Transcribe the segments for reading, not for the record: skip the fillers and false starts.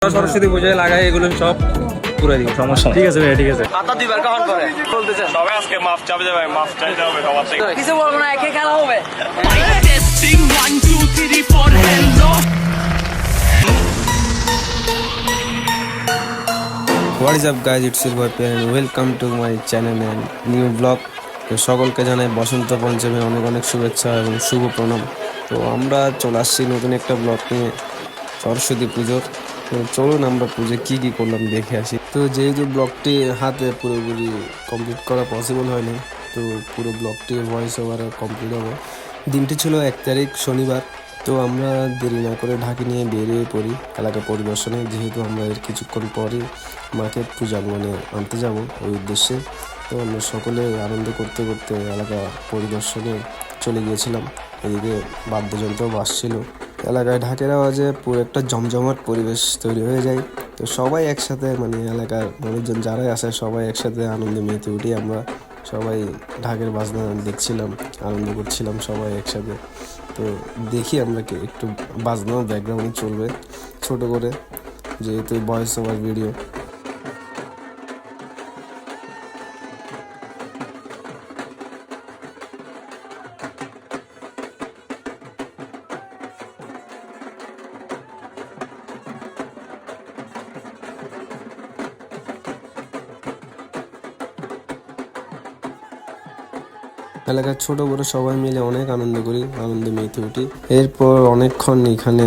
সরস্বতী পূজায় লাগাই এগুলো সব পুরো দিন সমস্যা ঠিক আছে ভাই ঠিক আছে হাতা দুইবার কখন করে বলতেছেন তবে আজকে মাফ চাবে যাবে মাফ চাইতে হবে সবার থেকে কিছু বলবো না একে খেলা হবে Testing 1 2 3 4 hello. What is up guys, it's your boy Pian and welcome to my channel and new vlog. তো সকলকে জানাই বসন্ত পঞ্চমীর অনেক অনেক শুভেচ্ছা এবং শুভ প্রণাম। তো আমরা চলে আসছি নতুন একটা ব্লগ নিয়ে সরস্বতী পুজোর। তো চলুন আমরা পুজো কী কী করলাম দেখে আসি। তো যেহেতু ব্লগটি হাতে পুরোপুরি কমপ্লিট করা পসিবল হয়নি, তো পুরো ব্লগটি ভয়েস ওভারে কমপ্লিট হবে। দিনটি ছিল 1 তারিখ শনিবার। তো আমরা দেরি না করে ঢাকি নিয়ে বেরিয়ে পড়ি এলাকা পরিদর্শনে, যেহেতু আমরা এর কিছুক্ষণ পরই মাকে পূজাঙ্গনে আনতে যাব ওই উদ্দেশ্যে। তো আমরা সকলে আনন্দ করতে করতে এলাকা পরিদর্শনে চলে গিয়েছিলাম। এদিকে বাদ্যযন্ত্র বাজছিল, এলাকায় ঢাকের আওয়াজে পুরো একটা জমজমাট পরিবেশ তৈরি হয়ে যায়। তো সবাই একসাথে মানে এলাকার মানুষজন যারাই আসে সবাই একসাথে আনন্দে মেতে উঠি। আমরা সবাই ঢাকের বাজনা দেখছিলাম, আনন্দ করছিলাম সবাই একসাথে। তো দেখি আমরা কি একটু বাজনাও ব্যাকগ্রাউন্ডে চলবে ছোট করে, যেহেতু ভয়েস ওভার ভিডিও। এলাকার ছোট বড় সবাই মিলে অনেক আনন্দ করি, আনন্দে মেতে উঠি। এরপর অনেকক্ষণ এখানে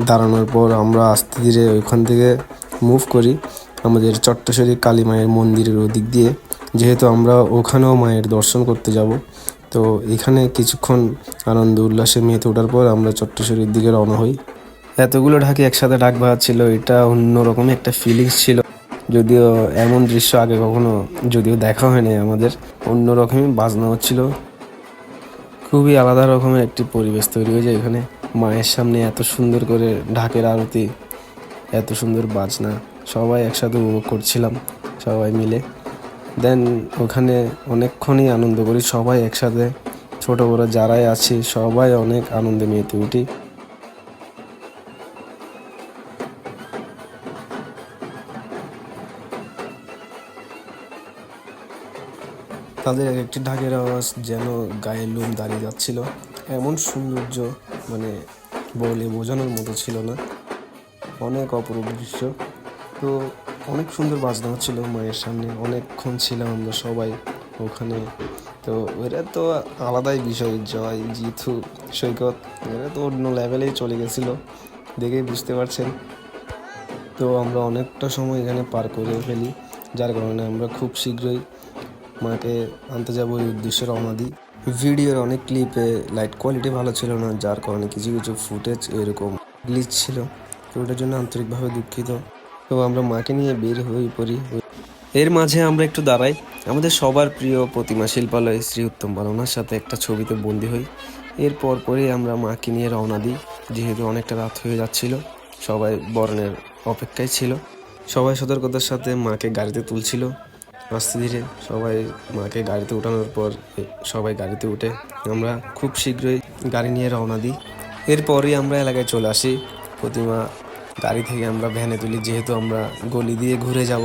দাঁড়ানোর পর আমরা আস্তে ধীরে ওইখান থেকে মুভ করি আমাদের চট্টশ্বরী কালী মায়ের মন্দিরের ওদিক দিয়ে, যেহেতু আমরা ওখানেও মায়ের দর্শন করতে যাব। তো এখানে কিছুক্ষণ আনন্দ উল্লাসে মেতে ওঠার পর আমরা চট্টশ্বরীর দিকে রওনা হই। এতগুলো ঢাকি একসাথে ডাক বাজাচ্ছিল, এটা অন্যরকমই একটা ফিলিংস ছিল। যদিও এমন দৃশ্য আগে কখনো যদিও দেখা হয়নি আমাদের, অন্যরকমই বাজনা হচ্ছিল। খুবই আলাদা রকমের একটি পরিবেশ তৈরি হয়ে যায় এখানে। মায়ের সামনে এত সুন্দর করে ঢাকের আরতি, এত সুন্দর বাজনা, সবাই একসাথে উপভোগ করছিলাম সবাই মিলে। দেন ওখানে অনেকক্ষণই আনন্দ করি সবাই একসাথে, ছোট বড় যারাই আছি সবাই অনেক আনন্দে মেতে উঠি। তাদের এক একটি ঢাকের আওয়াজ যেন গায়ের লোম দাঁড়িয়ে যাচ্ছিল, এমন সৌন্দর্য মানে বলে বোঝানোর মতো ছিল না, অনেক অপরূপ দৃশ্য। তো অনেক সুন্দর বাজনা হচ্ছিল মায়ের সামনে, অনেকক্ষণ ছিলাম আমরা সবাই ওখানে। তো এরা তো আলাদাই বিষয়, জয় জিতু সৈকত এরা তো অন্য লেভেলেই চলে গেছিলো, দেখেই বুঝতে পারছেন। তো আমরা অনেকটা সময় এখানে পার করে ফেলি, যার কারণে আমরা খুব শীঘ্রই মাকে আনতে যাবো এই উদ্দেশ্যে রওনা দিই। ভিডিওর অনেক ক্লিপে লাইট কোয়ালিটি ভালো ছিল না, যার কারণে কিছু কিছু ফুটেজ এরকম গ্লিচ ছিল, তো ওটার জন্য আন্তরিকভাবে দুঃখিত। তো আমরা মাকে নিয়ে বের হয়ে পড়ি। এর মাঝে আমরা একটু দাঁড়াই, আমাদের সবার প্রিয় প্রতিমা শিল্পালয় শ্রী উত্তম বালনার সাথে একটা ছবিতে বন্দী হই। এরপর পরেই আমরা মাকে নিয়ে রওনা দিই, যেহেতু অনেকটা রাত হয়ে যাচ্ছিল, সবাই বরণের অপেক্ষায় ছিল। সবাই সতর্কতার সাথে মাকে গাড়িতে তুলছিল আস্তে ধীরে। সবাই মাকে গাড়িতে উঠানোর পর সবাই গাড়িতে উঠে আমরা খুব শীঘ্রই গাড়ি নিয়ে রওনা দিই। এরপরই আমরা এলাকায় চলে আসি। প্রতিমা গাড়ি থেকে আমরা ভ্যানে তুলি, যেহেতু আমরা গলি দিয়ে ঘুরে যাব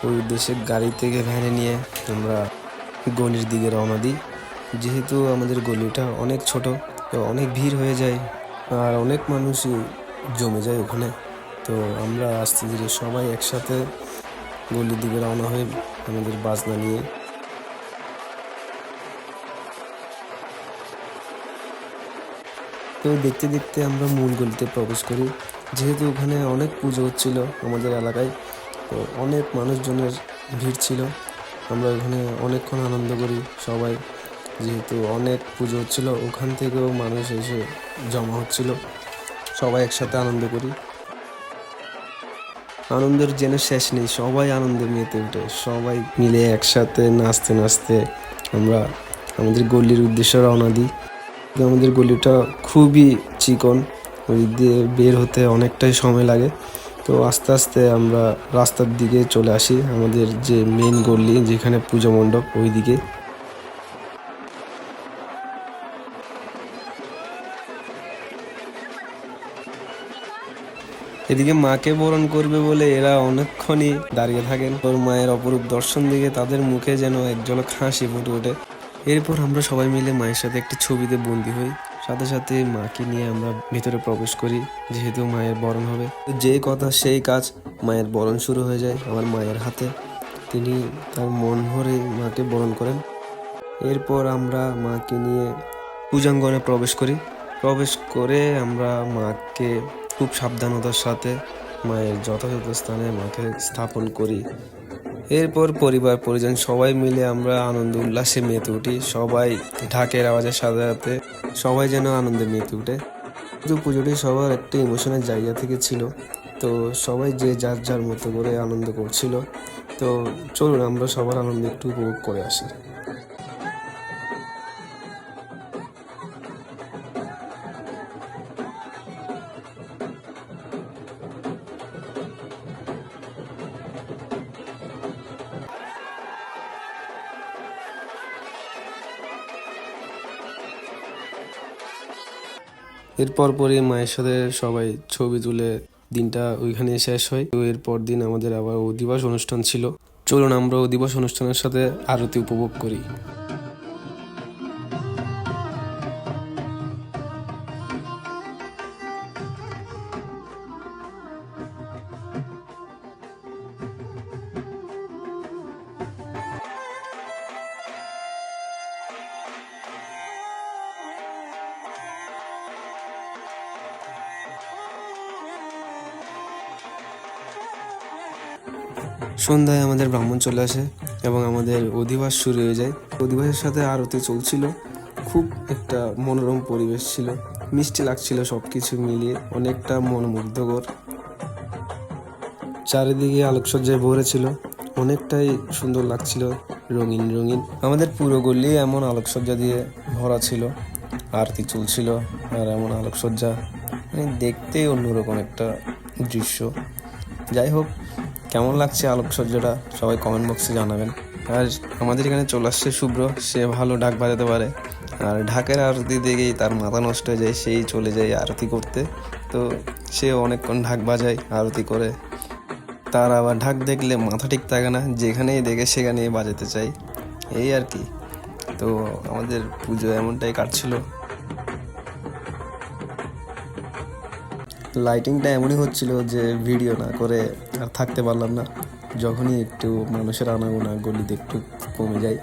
ওই উদ্দেশ্যে গাড়ি থেকে ভ্যানে নিয়ে আমরা গলির দিকে রওনা দিই। যেহেতু আমাদের গলিটা অনেক ছোট, তো অনেক ভিড় হয়ে যায় আর অনেক মানুষই জমে যায় ওখানে। তো আমরা আস্তে ধীরে সবাই একসাথে গলির দিকে রওনা হয়ে আমাদের বাজনা নিয়ে। তো দেখতে দেখতে আমরা মূল গলিতে প্রবেশ করি, যেহেতু ওখানে অনেক পুজো হচ্ছিল আমাদের এলাকায়, তো অনেক মানুষজনের ভিড় ছিল। আমরা ওখানে অনেকক্ষণ আনন্দ করি সবাই, যেহেতু অনেক পুজো হচ্ছিল ওখান থেকেও মানুষ এসে জমা হচ্ছিল, সবাই একসাথে আনন্দ করি। আনন্দের যেন শেষ নেই, সবাই আনন্দে মেতে উঠে, সবাই মিলে একসাথে নাচতে নাচতে আমরা আমাদের গলির উদ্দেশ্যে রওনা দিই। আমাদের গলিটা খুবই চিকন, ওই দিয়ে বের হতে অনেকটাই সময় লাগে। তো আস্তে আস্তে আমরা রাস্তার দিকে চলে আসি, আমাদের যে মেন গলি যেখানে পুজো মণ্ডপ ওই দিকে। এদিকে মাকে বরণ করবে বলে এরা অনেকক্ষণই দাঁড়িয়ে থাকেন। ওর মায়ের অপরূপ দর্শন দিকে তাদের মুখে যেন এক ঝলক হাসি ফুটে ওঠে। এরপর আমরা সবাই মিলে মায়ের সাথে একটি ছবিতে বন্দী হই। সাথে সাথে মাকে নিয়ে আমরা ভিতরে প্রবেশ করি, যেহেতু মায়ের বরণ হবে। যে কথা সেই কাজ, মায়ের বরণ শুরু হয়ে যায় আমার মায়ের হাতে। তিনি তার মন ভরে মাকে বরণ করেন। এরপর আমরা মাকে নিয়ে পূজাঙ্গনে প্রবেশ করি। প্রবেশ করে আমরা মাকে খুব সাবধানতার সাথে মায়ের যথাযথ স্থানে মাকে স্থাপন করি। এরপর পরিবার পরিজন সবাই মিলে আমরা আনন্দ উল্লাসে মেতে উঠি। সবাই ঢাকের আওয়াজের সাথে সাথে সবাই যেন আনন্দে মেতে উঠে। কিন্তু পুজোটি সবার একটা ইমোশনের জায়গা থেকে ছিল, তো সবাই যে যার যার মতো করে আনন্দ করছিল। তো চলুন আমরা সবার আনন্দ একটু উপভোগ করে আসি। এরপর পরই মায়ের সাথে সবাই ছবি তুলে দিনটা ওইখানে শেষ হয়। তো এরপর দিন আমাদের আবার অধিবাস অনুষ্ঠান ছিল। চলুন আমরা অধিবাস অনুষ্ঠানের সাথে আরতি উপভোগ করি। সন্ধ্যায় আমাদের ব্রাহ্মণ চলে আসে এবং আমাদের অধিবাস শুরু হয়ে যায়। অধিবাসের সাথে আরতি চলছিল। খুব একটা মনোরম পরিবেশ ছিল, মিষ্টি লাগছিল, সব কিছু মিলিয়ে অনেকটা মনোমুগ্ধকর। চারিদিকে আলোকসজ্জায় ভরে ছিল, অনেকটাই সুন্দর লাগছিল, রঙিন রঙিন। আমাদের পুরো গলি এমন আলোকসজ্জা দিয়ে ভরা ছিল, আরতি চলছিল আর এমন আলোকসজ্জা, মানে দেখতেই অন্যরকম একটা দৃশ্য। যাই হোক, কেমন লাগছে আলোকসজ্জাটা সবাই কমেন্ট বক্সে জানাবেন। আর আমাদের এখানে চলে আসছে শুভ্র, সে ভালো ঢাক বাজাতে পারে। আর ঢাকের আরতি দেখেই তার মাথা নষ্ট হয়ে যায়, সেই চলে যায় আরতি করতে। তো সে অনেকক্ষণ ঢাক বাজায়, আরতি করে। তার আবার ঢাক দেখলে মাথা ঠিক থাকে না, যেখানেই দেখে সেখানেই বাজাতে চাই, এই আর কি। তো আমাদের পুজো এমনটাই কাটছিল। লাইটিংটা এমনই হচ্ছিল যে ভিডিও না করে আর থাকতে পারলাম না। যখনই একটু মানুষের আনাগোনা গলিতে একটু কমে যায়,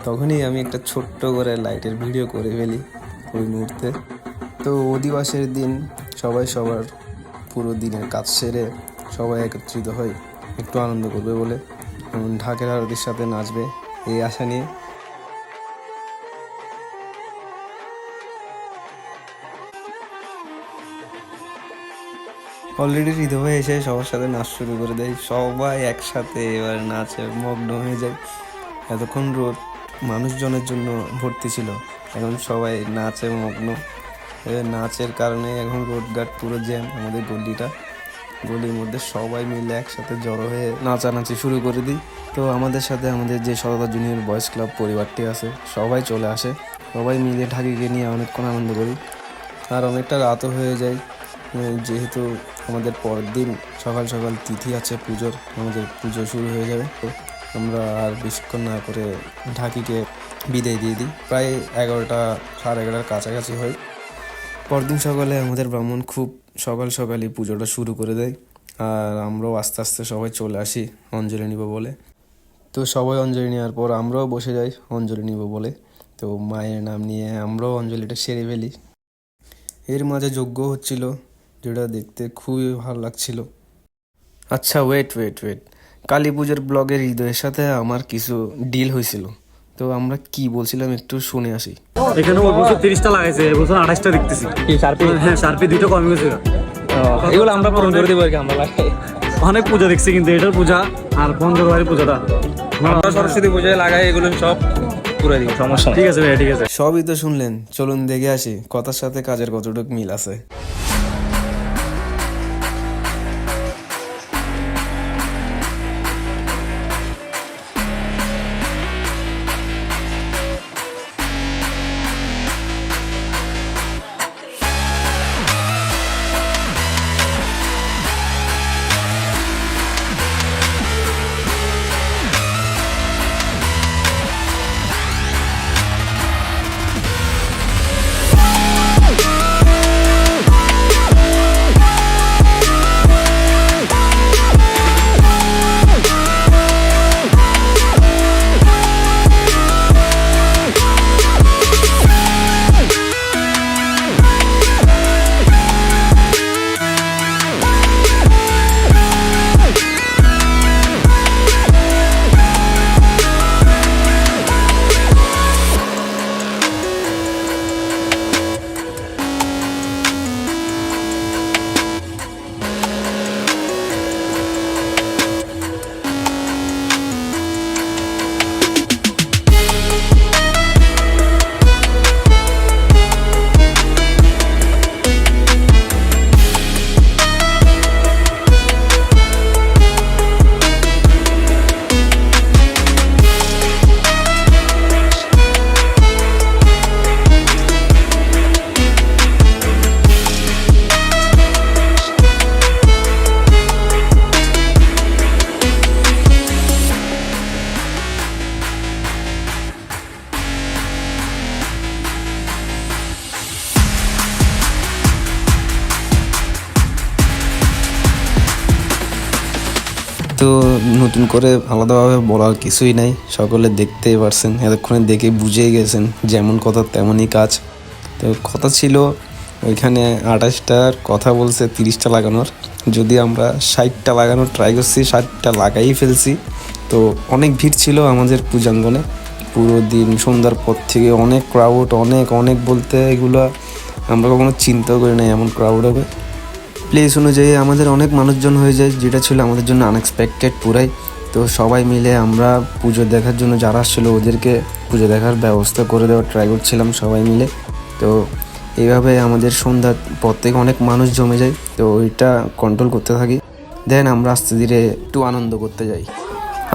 তখনই আমি একটা ছোট্ট করে লাইটের ভিডিও করে ফেলি ওই মুহূর্তে। তো অধিবাসের দিন সবাই সবার পুরো দিনের কাজ সেরে সবাই একত্রিত হয় একটু আনন্দ করবে বলে, যেমন ঢাকের আরতির সাথে নাচবে এই আশা নিয়ে। অলরেডি হৃদয় এসে সবার সাথে নাচ শুরু করে দেয়। সবাই একসাথে এবার নাচে মগ্ন হয়ে যায়। এতক্ষণ রোড মানুষজনের জন্য ভর্তি ছিল, এখন সবাই নাচে মগ্ন। নাচের কারণে এখন রোডঘাট পুরো জ্যাম। আমাদের গলির মধ্যে সবাই মিলে একসাথে জড়ো হয়ে নাচানাচি শুরু করে দিই। তো আমাদের সাথে আমাদের যে সততা জুনিয়র বয়েজ ক্লাব পরিবারটি আছে সবাই চলে আসে। সবাই মিলে ঢাকিকে নিয়ে অনেকক্ষণ আনন্দ করি। আর অনেকটা রাতও হয়ে যায়, যেহেতু আমাদের পরের দিন সকাল সকাল তিথি আছে পুজোর, আমাদের পুজো শুরু হয়ে যাবে। তো আমরা আর বেশিক্ষণ না করে ঢাকিকে বিদায় দিয়ে দিই। প্রায় 11টা সাড়ে 11টার কাছাকাছি হয়। পরদিন সকালে আমাদের ব্রাহ্মণ খুব সকালই পুজোটা শুরু করে দেয়। আর আমরাও আস্তে আস্তে সবাই চলে আসি অঞ্জলি নিব বলে। তো সবাই অঞ্জলি নেওয়ার পর আমরাও বসে যাই অঞ্জলি নিব বলে। তো মায়ের নাম নিয়ে আমরাও অঞ্জলিটা সেরে ফেলি। এর মাঝে যজ্ঞ হচ্ছিল, যেটা দেখতে খুবই ভালো লাগছিল। আচ্ছা, ওয়েট, কালী পুজোর ব্লগের হৃদয়ের সাথে আমার কিছু ডিল হয়েছিল। তো আমরা কি বলছিলাম একটু শুনে আসি। এখানে ওই বছর 30টা লাগাইছে, এই বছর 28টা দেখতেছি। হ্যাঁ, শার্পি 2টা কমে গেছে। এগুলো আমরা পূরণ করে দেবো আর কি। আমরা অনেক পূজা দেখছি, কিন্তু এটার পূজা আর পঞ্চবাড়ির পূজাটা আমরা সরস্বতী পূজায় লাগাই, এগুলো সব পুরো দিব, সমস্যা নেই। ঠিক আছে ভাই, ঠিক আছে। সবই তো শুনলেন, চলুন দেখে আসি কথার সাথে কাজের কতটুকু মিল আছে। তো নতুন করে আলাদাভাবে বলার কিছুই নাই, সকলে দেখতেই পারছেন, এতক্ষণে দেখে বুঝেই গেছেন যেমন কথা তেমনই কাজ। তো কথা ছিল ওইখানে 28টার কথা বলছে 30টা লাগানোর, যদি আমরা 60টা লাগানোর ট্রাই করছি, 60টা লাগাই ফেলছি। তো অনেক ভিড় ছিল আমাদের পূজাঙ্গনে, পুরো দিন সন্ধ্যার পর থেকে অনেক ক্রাউড, অনেক বলতে এগুলো আমরা কখনো চিন্তাও করি নাই এমন ক্রাউড হবে। প্লেস অনুযায়ী আমাদের অনেক মানুষজন হয়ে যায়, যেটা ছিল আমাদের জন্য আনএক্সপেক্টেড পুরাই। তো সবাই মিলে আমরা পুজো দেখার জন্য যারা আসছিলো ওদেরকে পুজো দেখার ব্যবস্থা করে দেওয়ার ট্রাই করছিলাম সবাই মিলে। তো এইভাবে আমাদের সন্ধ্যার পর থেকে অনেক মানুষ জমে যায়, তো ওইটা কন্ট্রোল করতে থাকি। দেন আমরা আস্তে ধীরে একটু আনন্দ করতে যাই।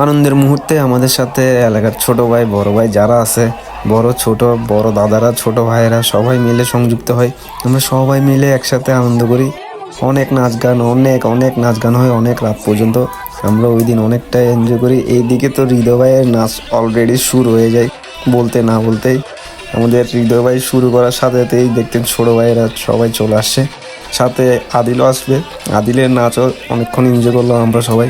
আনন্দের মুহূর্তে আমাদের সাথে এলাকার ছোট ভাই বড় ভাই যারা আছে, বড় ছোট বড় দাদারা ছোট ভাইয়েরা সবাই মিলে সংযুক্ত হয়। আমরা সবাই মিলে একসাথে আনন্দ করি, অনেক নাচ গান হয় অনেক রাত পর্যন্ত। আমরা ওই দিন অনেকটাই এনজয় করি। এইদিকে তো হৃদয় ভাইয়ের নাচ অলরেডি শুরু হয়ে যায়, বলতে না বলতেই আমাদের হৃদয় ভাই শুরু করার সাথে সাথেই দেখতেন ছোটো ভাইয়েরা সবাই চলে আসছে, সাথে আদিলও আসবে। আদিলের নাচও অনেকক্ষণ এনজয় করলাম আমরা সবাই।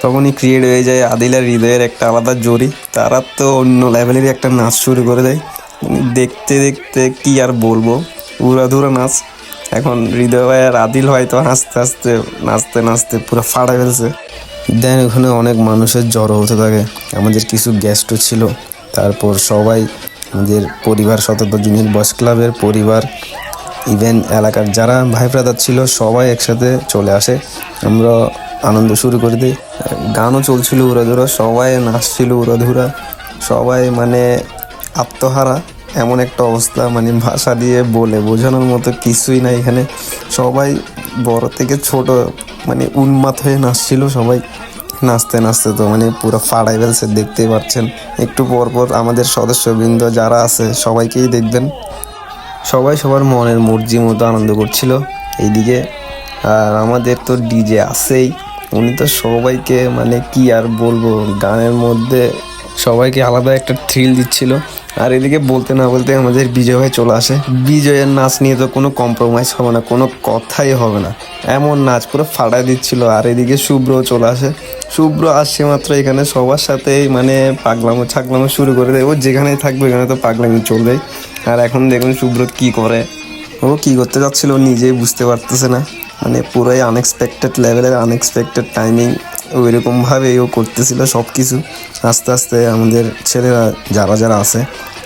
তখনই ক্রিয়েট হয়ে যায় আদিল আর হৃদয়ের একটা আলাদা জড়ি, তারা তো অন্য লেভেলেরই একটা নাচ শুরু করে দেয়। দেখতে দেখতে কি আর বলবো, উড়াধুরা নাচ। এখন হৃদয় ভাই আর আদিল হয়তো নাচতে পুরো ফাড়া ফেলছে। দেন ওখানে অনেক মানুষের জড়ো হতে থাকে, আমাদের কিছু গেস্টও ছিল। তারপর সবাই আমাদের পরিবার, শতত জুনিয়র বয়েজ ক্লাবের পরিবার, ইভেন এলাকার যারা ভাই ব্রাদার ছিল সবাই একসাথে চলে আসে। আমরা আনন্দ শুরু করে দিই, গানও চলছিল উড়াধুরা, সবাই নাচছিল উড়াধুরা, সবাই মানে আত্মহারা এমন একটা অবস্থা, মানে ভাষা দিয়ে বলে বোঝানোর মতো কিছুই না এখানে। সবাই বড় থেকে ছোট মানে উন্মাদ হয়ে নাচছিল, সবাই নাচতে তো মানে পুরো ফাড়াই ফেলছে, দেখতেই পাচ্ছেন। একটু পর আমাদের সদস্যবৃন্দ যারা আছে সবাইকেই দেখবেন, সবাই সবার মনের মর্জি মতো আনন্দ করছিল এইদিকে। আর আমাদের তো ডিজে আছেই, উনি তো সবাইকে মানে কি আর বলবো, গানের মধ্যে সবাইকে আলাদা একটা থ্রিল দিচ্ছিল। আর এদিকে বলতে না বলতে আমাদের বিজয় ভাই চলে আসে। বিজয়ের নাচ নিয়ে তো কোনো কম্প্রোমাইজ হবে না, কোনো কথাই হবে না, এমন নাচ পুরো ফাটাই দিচ্ছিল। আর এদিকে শুভ্রও চলে আসে। শুভ্র আসছে মাত্র এখানে সবার সাথেই মানে ছাগলামো শুরু করে দেয়। ও যেখানেই থাকবে এখানে তো পাগলামি চলবেই। আর এখন দেখুন শুভ্র কি করে, ও কি করতে যাচ্ছিল নিজেই বুঝতে পারতেছে না, মানে পুরোই আনএক্সপেক্টেড লেভেলের, আনএক্সপেক্টেড টাইমিং, ওইরকমভাবে ও করতেছিল সব কিছু। আস্তে আস্তে আমাদের ছেলেরা যারা আছে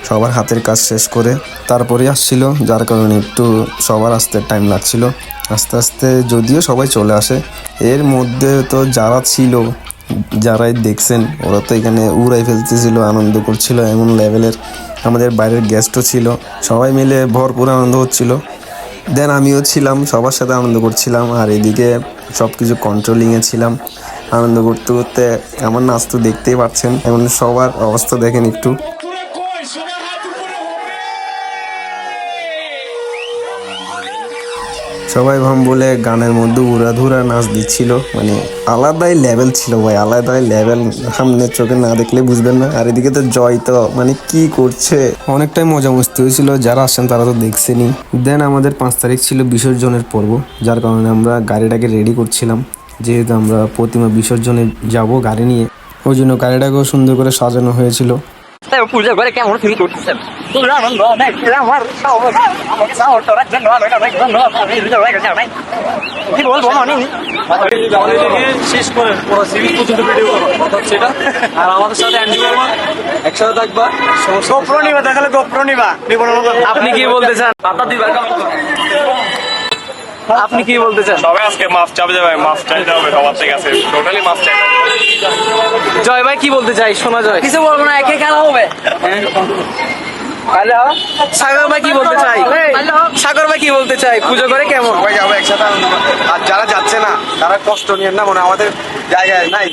সবার হাতের কাজ শেষ করে তারপরে আসছিল, যার কারণে একটু সবার আসতে টাইম লাগছিল। আস্তে আস্তে যদিও সবাই চলে আসে, এর মধ্যে তো যারা ছিল, যারাই দেখছেন ওরা তো এখানে উড়াই ফেলতেছিল, আনন্দ করছিল এমন লেভেলের। আমাদের বাইরের গেস্টও ছিল, সবাই মিলে ভরপুর আনন্দ হচ্ছিল। দেন আমিও ছিলাম, সবার সাথে আনন্দ করছিলাম। আর এদিকে সব কিছু কন্ট্রোলিংয়ে ছিলাম, আনন্দ করতে করতে আমার নাচ তো দেখতেই পাচ্ছেন। এখন সবার অবস্থা দেখেন একটু। সবাই ভাম বলে গানের মধ্যে উড়াধুরা নাচ দিচ্ছিল, মানে আলাদাই লেভেল ছিল ভাই, আলাদাই লেভেল, সামনের চোখে না দেখলে বুঝবেন না। আর এদিকে তো জয় তো মানে কি করছে, অনেকটাই মজা মস্তি হয়েছিল, যারা আসছেন তারা তো দেখছেনই। দেন আমাদের 5 তারিখ ছিল বিসর্জনের পর্ব, যার কারণে আমরা গাড়িটাকে রেডি করছিলাম, যেহেতু আমরা প্রতিমা বিসর্জনে যাব গাড়ি নিয়ে, ওই জন্য গাড়িটাকেও সুন্দর করে সাজানো হয়েছিল। পূজা করে কেমন ফিল করতেছেন? কি বলবো মানে শেষ করে পুরো সিরিজ পর্যন্ত ভিডিও করো, সেটা আর আমাদের সাথে এনজয় করবা, একসাথে থাকবা। গোপ্রো নিবা, দেখালে গোপ্রো নিবা। আপনি কি বলতে চান? আপনি কি বলতে চান? সবাই আজকে মাফ চাবে যাবে, মাফ চাইতে হবে সবার থেকে, আছে টোটালি মাফ চাইতে হবে। জয় ভাই কি বলতে চাই? শোনা যায় কিছু বলবো না, একে খেলা হবে। সাগর ভাই কি বলতে চাই? সাগর ভাই কি বলতে চাই? পুজো করে কেমন? সবাই যাবো একসাথে আনন্দ করতে। আর যারা যাচ্ছে না তারা কষ্ট নিয়ে না, মানে আমাদের জায়গায় নাই।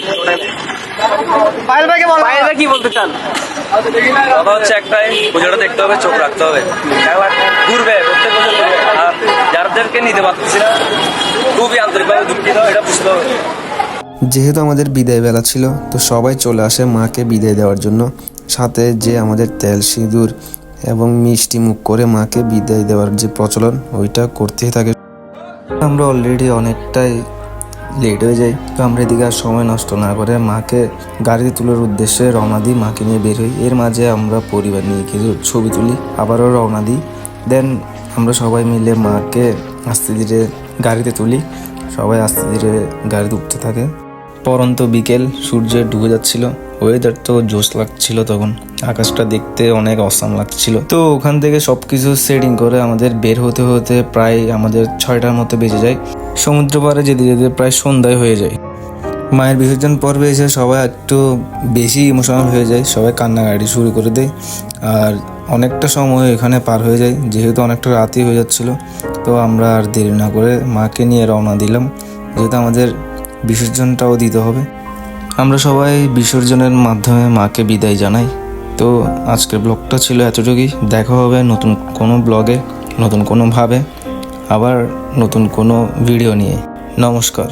পায়েল ভাই কি বলতে চান? কথা হচ্ছে একটাই, পুজোটা দেখতে হবে, চোখ রাখতে হবে, ঘুরবে প্রত্যেক বছর ঘুরবে। আর যাদেরকে নিতে পারতেছি না খুবই আন্তরিকভাবে দুঃখিত, এটা বুঝতে হবে। যেহেতু আমাদের বিদায় বেলা ছিল, তো সবাই চলে আসে মাকে বিদায় দেওয়ার জন্য। সাথে যে আমাদের তেল সিঁদুর এবং মিষ্টি মুখ করে মাকে বিদায় দেওয়ার যে প্রচলন, ওইটা করতেই থাকে। আমরা অলরেডি অনেকটাই লেট হয়ে যায়। তো আমরা এদিকে আর সময় নষ্ট না করে মাকে গাড়িতে তোলার উদ্দেশ্যে রওনা দিই, মাকে নিয়ে বের হই। এর মাঝে আমরা পরিবার নিয়ে কিছু ছবি তুলি, আবারও রওনা দিই। দেন আমরা সবাই মিলে মাকে আস্তে ধীরে গাড়িতে তুলি, সবাই আস্তে ধীরে গাড়িতে উঠতে থাকে। পরন্ত বিকেল, সূর্য ডুবে যাচ্ছিল, ওয়েদার তো জোশ লাগছিল তখন, আকাশটা দেখতে অনেক অসাম লাগছিল। তো ওখান থেকে সবকিছু সেটিং করে আমাদের বের হতে হতে প্রায় আমাদের 6টার মতো বেজে যায়। সমুদ্র পাড়ে যেতে যেতে প্রায় সন্ধ্যায় হয়ে যায়। মায়ের বিসর্জন পর্বে এসে সবাই একটু বেশি ইমোশনাল হয়ে যায়, সবাই কান্নাকাটি শুরু করে দেয়। আর অনেকটা সময় এখানে পার হয়ে যায়, যেহেতু অনেকটা রাতই হয়ে যাচ্ছিল। তো আমরা আর দেরি না করে মাকে নিয়ে রওনা দিলাম, যেহেতু আমাদের বিসর্জনটাও দিতে হবে। আমরা সবাই বিসর্জনের মাধ্যমে মাকে বিদায় জানাই। তো আজকের ব্লগটা ছিল এতটুকুই। দেখা হবে নতুন কোনো ব্লগে, নতুন কোনোভাবে, আবার নতুন কোনো ভিডিও নিয়ে। নমস্কার।